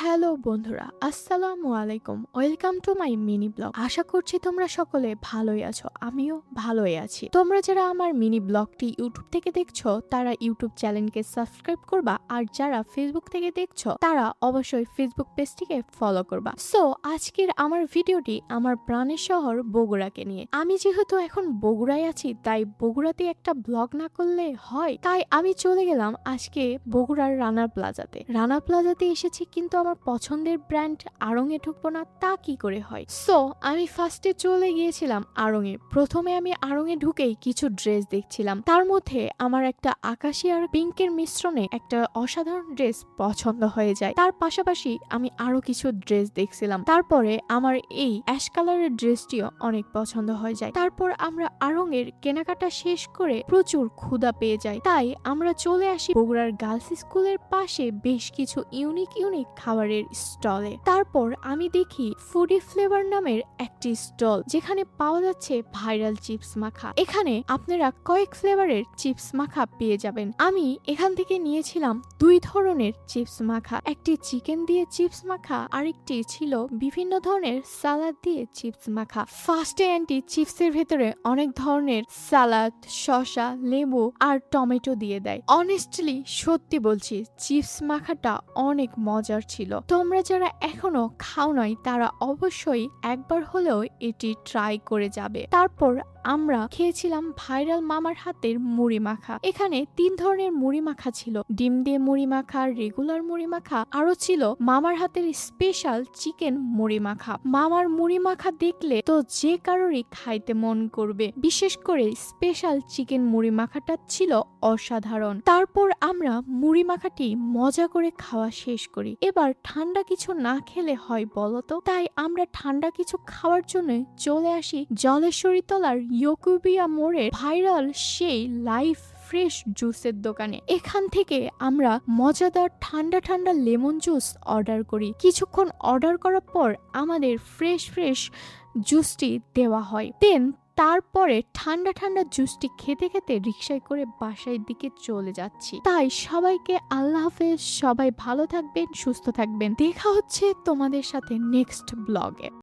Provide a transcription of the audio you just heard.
Hello বন্ধুরা, আসসালামু আলাইকুম। Welcome to my mini blog. আশা করছি তোমরা সকলে ভালোই আছো, আমিও ভালোই আছি। তোমরা যারা আমার মিনি ব্লগটি ইউটিউব থেকে দেখছো তারা ইউটিউব চ্যানেলকে সাবস্ক্রাইব করবা, আর যারা ফেসবুক থেকে দেখছো তারা অবশ্যই ফেসবুক পেজটিকে ফলো করবা। সো আজকের আমার ভিডিওটি আমার প্রাণের শহর বগুড়াকে নিয়ে। আমি যেহেতু এখন বগুড়ায় আছি তাই বগুড়াতে একটা ব্লগ না করলে হয়, তাই আমি চলে গেলাম আজকে বগুড়ার রানা প্লাজাতে এসেছি, কিন্তু আমার পছন্দের ব্র্যান্ড আড়ং-এ ঢুকবো না তা কি করে হয়। সো আমি ফার্স্টে চলে গিয়েছিলাম আড়ং-এ। প্রথমে আমি আড়ং-এ ঢুকেই কিছু ড্রেস দেখছিলাম, তার মধ্যে আমার একটা আকাশি আর পিঙ্কের মিশ্রণে একটা অসাধারণ ড্রেস পছন্দ হয়ে যায়। তার পাশাপাশি আমি আরো কিছু ড্রেস দেখছিলাম, তারপরে আমার এই অ্যাশ কালারের ড্রেসটিও অনেক পছন্দ হয়ে যায়। তারপর আমরা আড়ং-এর কেনাকাটা শেষ করে প্রচুর ক্ষুধা পেয়ে যাই, তাই আমরা চলে আসি বগুড়ার গার্লস স্কুলের পাশে বেশ কিছু ইউনিক খাবারের স্টলে। তারপর আমি দেখি ফুডি ফ্লেভার নামের একটি স্টল, যেখানে পাওয়া যাচ্ছে ভাইরাল চিপস মাখা। এখানে আপনারা কয়েক ফ্লেভারের চিপস মাখা পেয়ে যাবেন। আমি এখান থেকে নিয়েছিলাম দুই ধরনের চিপস মাখা, একটি চিকেন দিয়ে চিপস মাখা, আরেকটি ছিল বিভিন্ন ধরনের সালাদ দিয়ে চিপস মাখা। ফার্স্টে অ্যান্টি চিপসের ভেতরে অনেক ধরনের সালাদ, শসা, লেবু আর টমেটো দিয়ে দেয়। অনেস্টলি সত্যি বলছি, চিপস মাখাটা অনেক মজার ছিল। তোমরা যারা এখনো খাও নাই তারা অবশ্যই একবার হলেও এটি ট্রাই করে যাবে। তারপর আমরা খেয়েছিলাম ভাইরাল মামার হাতের মুড়ি মাখা। এখানে 3 ধরনের মুড়ি মাখা ছিল, ডিম দিয়ে মুড়ি মাখা, রেগুলার মুড়ি মাখা, আরো ছিল মামার হাতের স্পেশাল চিকেন মুড়ি মাখা। মামার মুড়ি মাখা দেখলে তো যে কারোরই খাইতে মন করবে, বিশেষ করে স্পেশাল চিকেন মুড়ি মাখাটা ছিল অসাধারণ। তারপর আমরা মুড়ি মাখাটি মজা করে খাওয়া শেষ করি। এবার ঠান্ডা কিছু না খেলে হয় বলতো, তাই আমরা ঠান্ডা কিছু খাওয়ার জন্য চলে আসি জলেশ্বরী তলার ইয়োকুবিয়া মোড়ের ভাইরাল সেই লাইফ ফ্রেশ জুসের দোকানে। এখান থেকে আমরা মজাদার ঠান্ডা ঠান্ডা লেমন জুস অর্ডার করি। কিছুক্ষণ অর্ডার করার পর আমাদের ফ্রেশ জুসটি দেওয়া হয়। তারপরে ঠান্ডা ঠান্ডা জুসটি খেতে খেতে রিকশায় করে বাসায় দিকে চলে যাচ্ছি। তাই সবাইকে আল্লাহ হাফেজ, সবাই ভালো থাকবেন, সুস্থ থাকবেন। দেখা হচ্ছে তোমাদের সাথে নেক্সট ব্লগে।